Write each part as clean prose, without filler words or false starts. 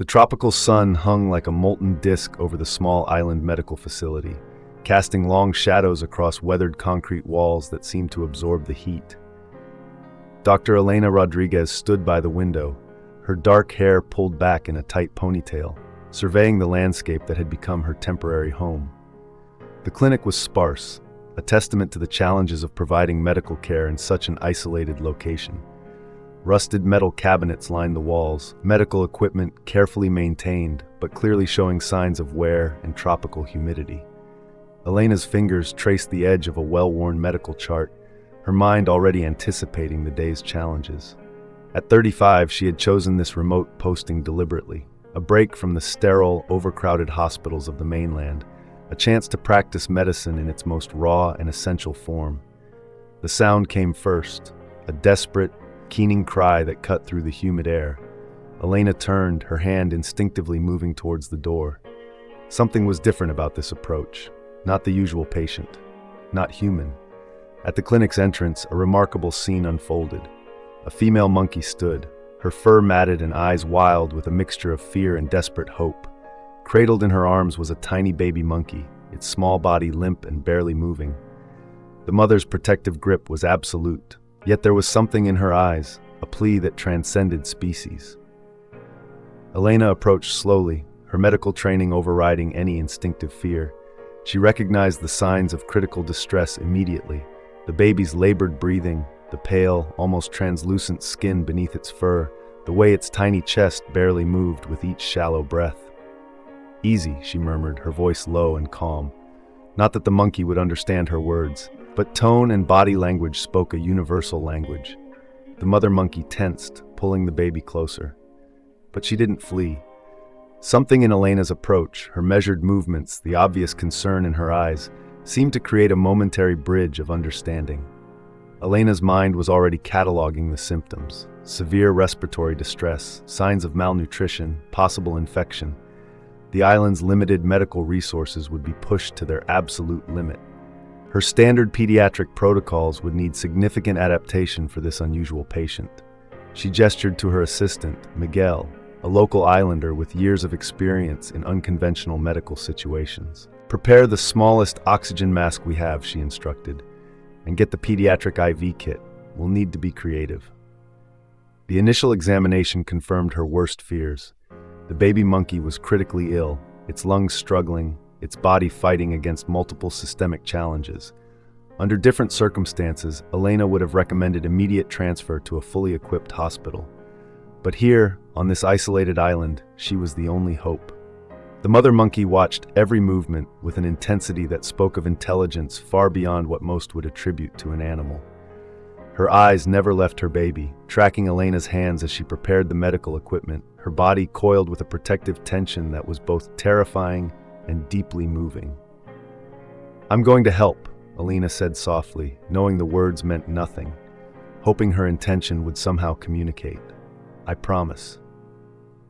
The tropical sun hung like a molten disk over the small island medical facility, casting long shadows across weathered concrete walls that seemed to absorb the heat. Dr. Elena Rodriguez stood by the window, her dark hair pulled back in a tight ponytail, surveying the landscape that had become her temporary home. The clinic was sparse, a testament to the challenges of providing medical care in such an isolated location. Rusted metal cabinets lined the walls, medical equipment carefully maintained, but clearly showing signs of wear and tropical humidity. Elena's fingers traced the edge of a well-worn medical chart, her mind already anticipating the day's challenges. At 35, she had chosen this remote posting deliberately, a break from the sterile, overcrowded hospitals of the mainland, a chance to practice medicine in its most raw and essential form. The sound came first, a desperate, keening cry that cut through the humid air. Elena turned, her hand instinctively moving towards the door. Something was different about this approach. Not the usual patient. Not human. At the clinic's entrance, a remarkable scene unfolded. A female monkey stood, her fur matted and eyes wild with a mixture of fear and desperate hope. Cradled in her arms was a tiny baby monkey, its small body limp and barely moving. The mother's protective grip was absolute, yet there was something in her eyes, a plea that transcended species. Elena approached slowly, her medical training overriding any instinctive fear. She recognized the signs of critical distress immediately: the baby's labored breathing, the pale, almost translucent skin beneath its fur, the way its tiny chest barely moved with each shallow breath. "Easy," she murmured, her voice low and calm. Not that the monkey would understand her words, but tone and body language spoke a universal language. The mother monkey tensed, pulling the baby closer. But she didn't flee. Something in Elena's approach, her measured movements, the obvious concern in her eyes, seemed to create a momentary bridge of understanding. Elena's mind was already cataloging the symptoms: severe respiratory distress, signs of malnutrition, possible infection. The island's limited medical resources would be pushed to their absolute limit. Her standard pediatric protocols would need significant adaptation for this unusual patient. She gestured to her assistant, Miguel, a local islander with years of experience in unconventional medical situations. "Prepare the smallest oxygen mask we have," she instructed, "and get the pediatric IV kit. We'll need to be creative." The initial examination confirmed her worst fears. The baby monkey was critically ill, its lungs struggling, its body fighting against multiple systemic challenges. Under different circumstances, Elena would have recommended immediate transfer to a fully equipped hospital. But here, on this isolated island, she was the only hope. The mother monkey watched every movement with an intensity that spoke of intelligence far beyond what most would attribute to an animal. Her eyes never left her baby, tracking Elena's hands as she prepared the medical equipment, her body coiled with a protective tension that was both terrifying and deeply moving. "I'm going to help," Elena said softly, knowing the words meant nothing, hoping her intention would somehow communicate. "I promise."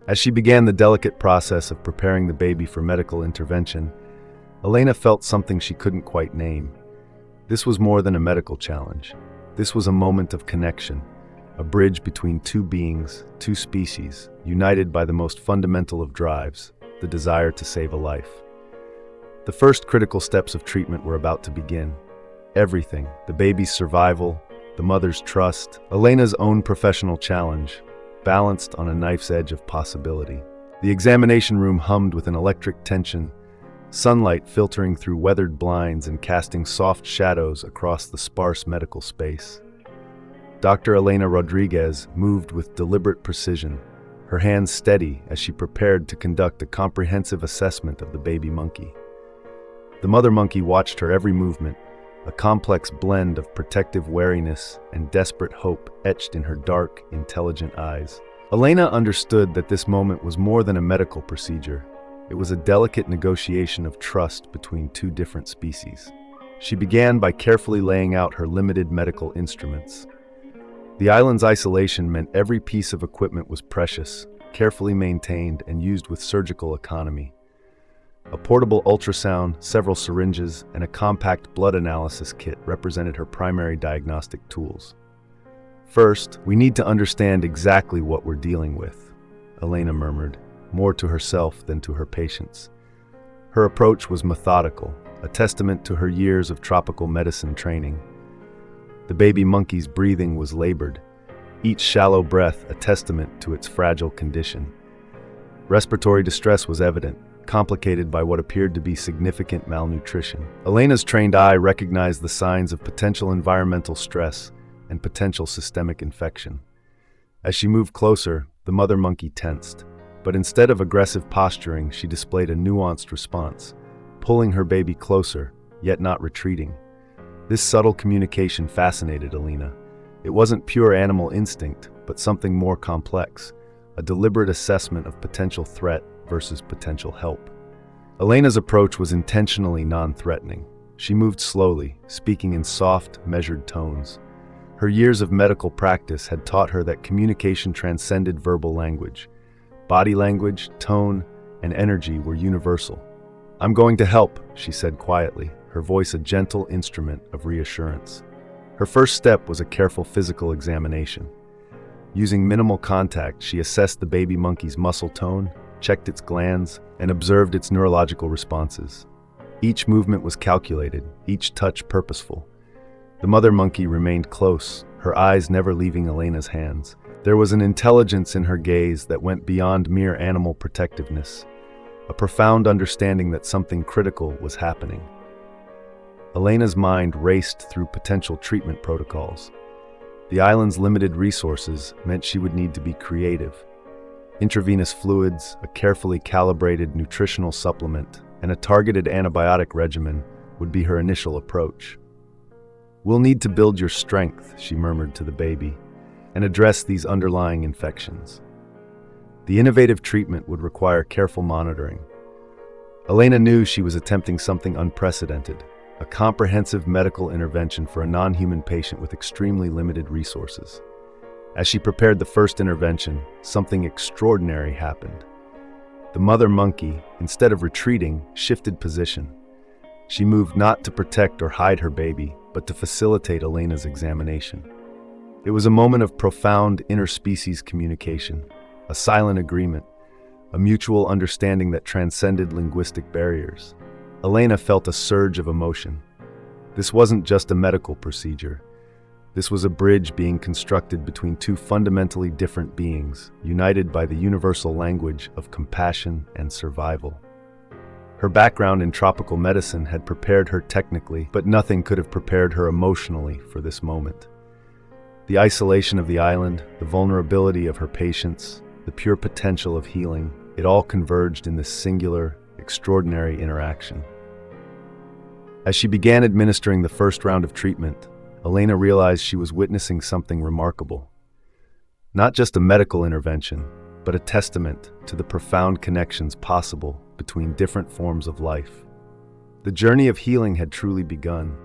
As she began the delicate process of preparing the baby for medical intervention, Elena felt something she couldn't quite name. This was more than a medical challenge. This was a moment of connection, a bridge between two beings, two species, united by the most fundamental of drives, the desire to save a life. The first critical steps of treatment were about to begin. Everything, the baby's survival, the mother's trust, Elena's own professional challenge, balanced on a knife's edge of possibility. The examination room hummed with an electric tension, sunlight filtering through weathered blinds and casting soft shadows across the sparse medical space. Dr. Elena Rodriguez moved with deliberate precision, her hands steady as she prepared to conduct a comprehensive assessment of the baby monkey. The mother monkey watched her every movement, a complex blend of protective wariness and desperate hope etched in her dark, intelligent eyes. Elena understood that this moment was more than a medical procedure. It was a delicate negotiation of trust between two different species. She began by carefully laying out her limited medical instruments. The island's isolation meant every piece of equipment was precious, carefully maintained, and used with surgical economy. A portable ultrasound, several syringes, and a compact blood analysis kit represented her primary diagnostic tools. "First, we need to understand exactly what we're dealing with," Elena murmured, more to herself than to her patients. Her approach was methodical, a testament to her years of tropical medicine training. The baby monkey's breathing was labored, each shallow breath a testament to its fragile condition. Respiratory distress was evident, complicated by what appeared to be significant malnutrition. Elena's trained eye recognized the signs of potential environmental stress and potential systemic infection. As she moved closer, the mother monkey tensed, but instead of aggressive posturing, she displayed a nuanced response, pulling her baby closer, yet not retreating. This subtle communication fascinated Elena. It wasn't pure animal instinct, but something more complex, a deliberate assessment of potential threat versus potential help. Elena's approach was intentionally non-threatening. She moved slowly, speaking in soft, measured tones. Her years of medical practice had taught her that communication transcended verbal language. Body language, tone, and energy were universal. "I'm going to help," she said quietly, her voice a gentle instrument of reassurance. Her first step was a careful physical examination. Using minimal contact, she assessed the baby monkey's muscle tone, checked its glands, and observed its neurological responses. Each movement was calculated, each touch purposeful. The mother monkey remained close, her eyes never leaving Elena's hands. There was an intelligence in her gaze that went beyond mere animal protectiveness, a profound understanding that something critical was happening. Elena's mind raced through potential treatment protocols. The island's limited resources meant she would need to be creative. Intravenous fluids, a carefully calibrated nutritional supplement, and a targeted antibiotic regimen would be her initial approach. "We'll need to build your strength," she murmured to the baby, "and address these underlying infections." The innovative treatment would require careful monitoring. Elena knew she was attempting something unprecedented, a comprehensive medical intervention for a non-human patient with extremely limited resources. As she prepared the first intervention, something extraordinary happened. The mother monkey, instead of retreating, shifted position. She moved not to protect or hide her baby, but to facilitate Elena's examination. It was a moment of profound interspecies communication, a silent agreement, a mutual understanding that transcended linguistic barriers. Elena felt a surge of emotion. This wasn't just a medical procedure. This was a bridge being constructed between two fundamentally different beings, united by the universal language of compassion and survival. Her background in tropical medicine had prepared her technically, but nothing could have prepared her emotionally for this moment. The isolation of the island, the vulnerability of her patients, the pure potential of healing, it all converged in this singular, extraordinary interaction. As she began administering the first round of treatment, Elena realized she was witnessing something remarkable. Not just a medical intervention, but a testament to the profound connections possible between different forms of life. The journey of healing had truly begun.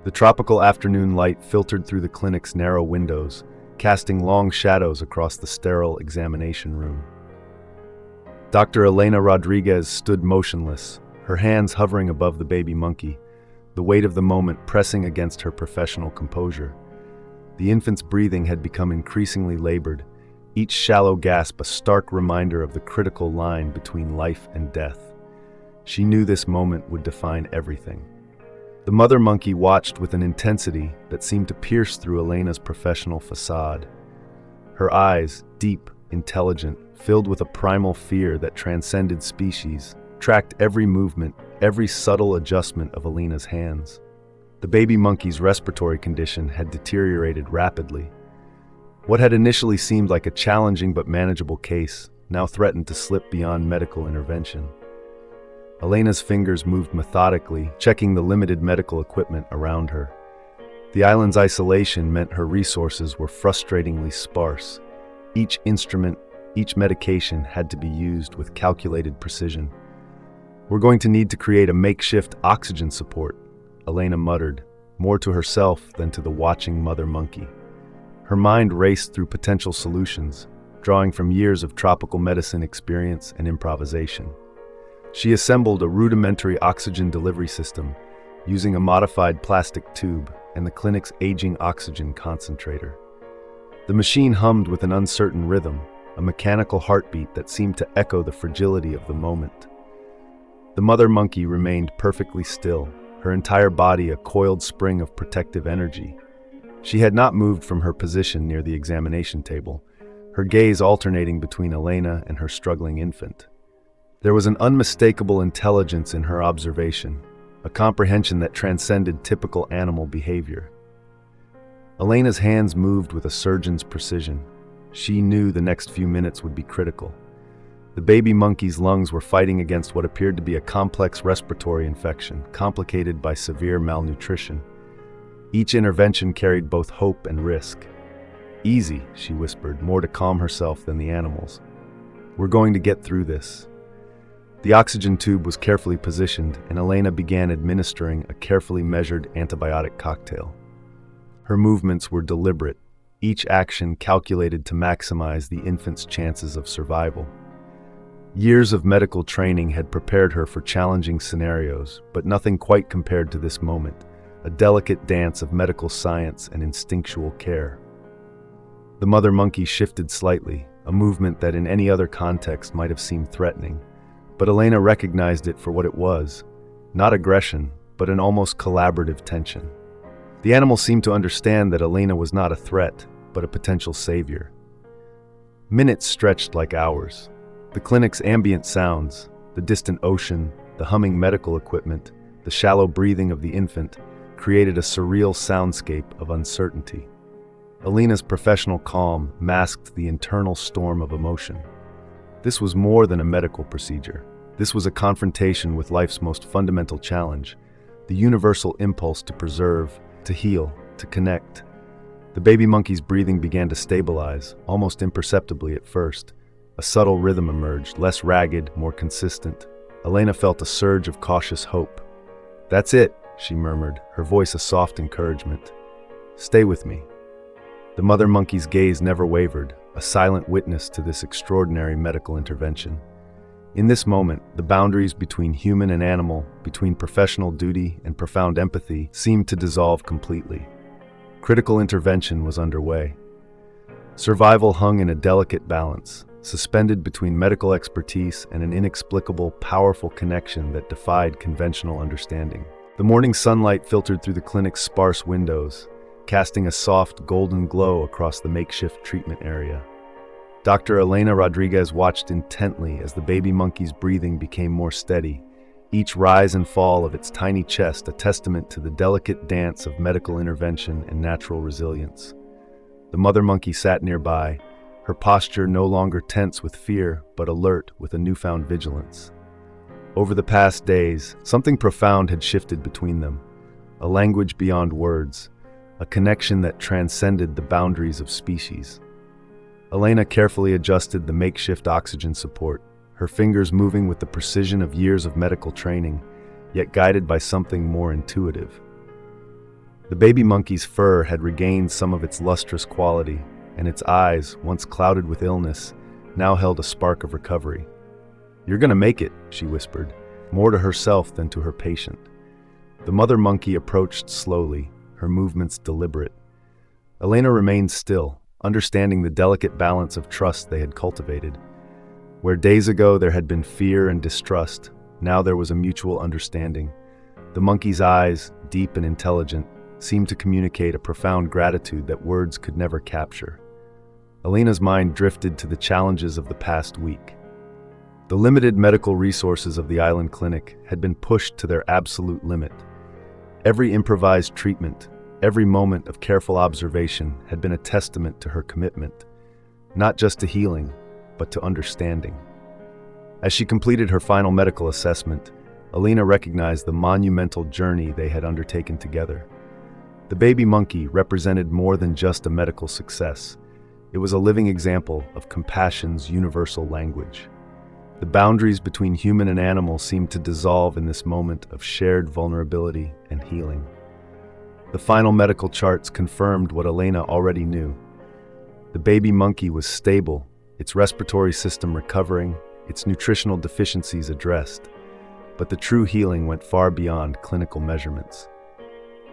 The tropical afternoon light filtered through the clinic's narrow windows, casting long shadows across the sterile examination room. Dr. Elena Rodriguez stood motionless, her hands hovering above the baby monkey, the weight of the moment pressing against her professional composure. The infant's breathing had become increasingly labored, each shallow gasp a stark reminder of the critical line between life and death. She knew this moment would define everything. The mother monkey watched with an intensity that seemed to pierce through Elena's professional facade. Her eyes, deep, intelligent, filled with a primal fear that transcended species, tracked every movement, every subtle adjustment of Elena's hands. The baby monkey's respiratory condition had deteriorated rapidly. What had initially seemed like a challenging but manageable case now threatened to slip beyond medical intervention. Elena's fingers moved methodically, checking the limited medical equipment around her. The island's isolation meant her resources were frustratingly sparse. Each instrument, each medication had to be used with calculated precision. "We're going to need to create a makeshift oxygen support," Elena muttered, more to herself than to the watching mother monkey. Her mind raced through potential solutions, drawing from years of tropical medicine experience and improvisation. She assembled a rudimentary oxygen delivery system, using a modified plastic tube and the clinic's aging oxygen concentrator. The machine hummed with an uncertain rhythm, a mechanical heartbeat that seemed to echo the fragility of the moment. The mother monkey remained perfectly still, her entire body a coiled spring of protective energy. She had not moved from her position near the examination table, her gaze alternating between Elena and her struggling infant. There was an unmistakable intelligence in her observation, a comprehension that transcended typical animal behavior. Elena's hands moved with a surgeon's precision. She knew the next few minutes would be critical. The baby monkey's lungs were fighting against what appeared to be a complex respiratory infection, complicated by severe malnutrition. Each intervention carried both hope and risk. "Easy," she whispered, more to calm herself than the animals. "We're going to get through this." The oxygen tube was carefully positioned, and Elena began administering a carefully measured antibiotic cocktail. Her movements were deliberate, each action calculated to maximize the infant's chances of survival. Years of medical training had prepared her for challenging scenarios, but nothing quite compared to this moment, a delicate dance of medical science and instinctual care. The mother monkey shifted slightly, a movement that in any other context might have seemed threatening, but Elena recognized it for what it was, not aggression, but an almost collaborative tension. The animal seemed to understand that Elena was not a threat, but a potential savior. Minutes stretched like hours. The clinic's ambient sounds, the distant ocean, the humming medical equipment, the shallow breathing of the infant, created a surreal soundscape of uncertainty. Elena's professional calm masked the internal storm of emotion. This was more than a medical procedure. This was a confrontation with life's most fundamental challenge, the universal impulse to preserve, to heal, to connect. The baby monkey's breathing began to stabilize, almost imperceptibly at first. A subtle rhythm emerged, less ragged, more consistent. Elena felt a surge of cautious hope. "That's it," she murmured, her voice a soft encouragement. "Stay with me." The mother monkey's gaze never wavered, a silent witness to this extraordinary medical intervention. In this moment, the boundaries between human and animal, between professional duty and profound empathy, seemed to dissolve completely. Critical intervention was underway. Survival hung in a delicate balance, suspended between medical expertise and an inexplicable, powerful connection that defied conventional understanding. The morning sunlight filtered through the clinic's sparse windows, casting a soft, golden glow across the makeshift treatment area. Dr. Elena Rodriguez watched intently as the baby monkey's breathing became more steady, each rise and fall of its tiny chest a testament to the delicate dance of medical intervention and natural resilience. The mother monkey sat nearby, her posture no longer tense with fear, but alert with a newfound vigilance. Over the past days, something profound had shifted between them, a language beyond words, a connection that transcended the boundaries of species. Elena carefully adjusted the makeshift oxygen support, her fingers moving with the precision of years of medical training, yet guided by something more intuitive. The baby monkey's fur had regained some of its lustrous quality, and its eyes, once clouded with illness, now held a spark of recovery. "You're gonna make it," she whispered, more to herself than to her patient. The mother monkey approached slowly, her movements deliberate. Elena remained still, understanding the delicate balance of trust they had cultivated. Where days ago there had been fear and distrust, now there was a mutual understanding. The monkey's eyes, deep and intelligent, seemed to communicate a profound gratitude that words could never capture. Elena's mind drifted to the challenges of the past week. The limited medical resources of the island clinic had been pushed to their absolute limit. Every improvised treatment, every moment of careful observation had been a testament to her commitment, not just to healing, but to understanding. As she completed her final medical assessment, Elena recognized the monumental journey they had undertaken together. The baby monkey represented more than just a medical success. It was a living example of compassion's universal language. The boundaries between human and animal seemed to dissolve in this moment of shared vulnerability and healing. The final medical charts confirmed what Elena already knew. The baby monkey was stable, its respiratory system recovering, its nutritional deficiencies addressed. But the true healing went far beyond clinical measurements.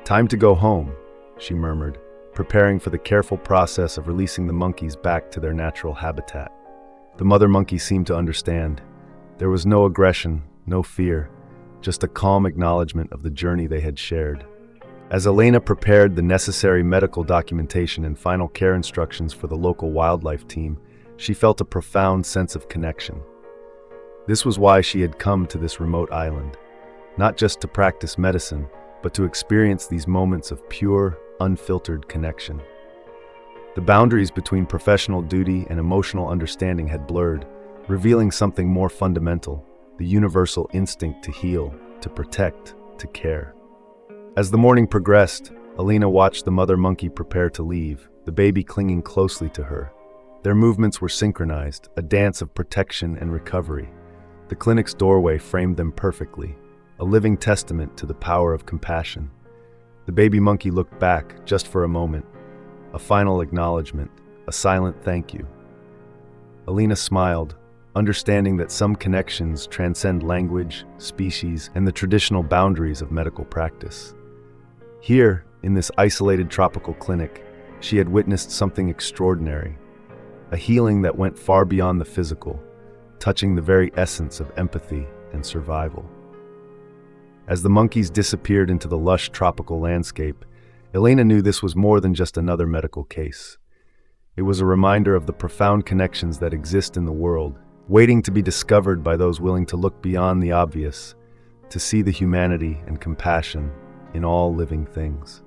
"Time to go home," she murmured, preparing for the careful process of releasing the monkeys back to their natural habitat. The mother monkey seemed to understand. There was no aggression, no fear, just a calm acknowledgement of the journey they had shared. As Elena prepared the necessary medical documentation and final care instructions for the local wildlife team, she felt a profound sense of connection. This was why she had come to this remote island, not just to practice medicine, but to experience these moments of pure, unfiltered connection. The boundaries between professional duty and emotional understanding had blurred, revealing something more fundamental, the universal instinct to heal, to protect, to care. As the morning progressed, Elena watched the mother monkey prepare to leave, the baby clinging closely to her. Their movements were synchronized, a dance of protection and recovery. The clinic's doorway framed them perfectly, a living testament to the power of compassion. The baby monkey looked back, just for a moment, a final acknowledgement, a silent thank you. Elena smiled, understanding that some connections transcend language, species, and the traditional boundaries of medical practice. Here, in this isolated tropical clinic, she had witnessed something extraordinary, a healing that went far beyond the physical, touching the very essence of empathy and survival. As the monkeys disappeared into the lush tropical landscape, Elena knew this was more than just another medical case. It was a reminder of the profound connections that exist in the world, waiting to be discovered by those willing to look beyond the obvious, to see the humanity and compassion in all living things.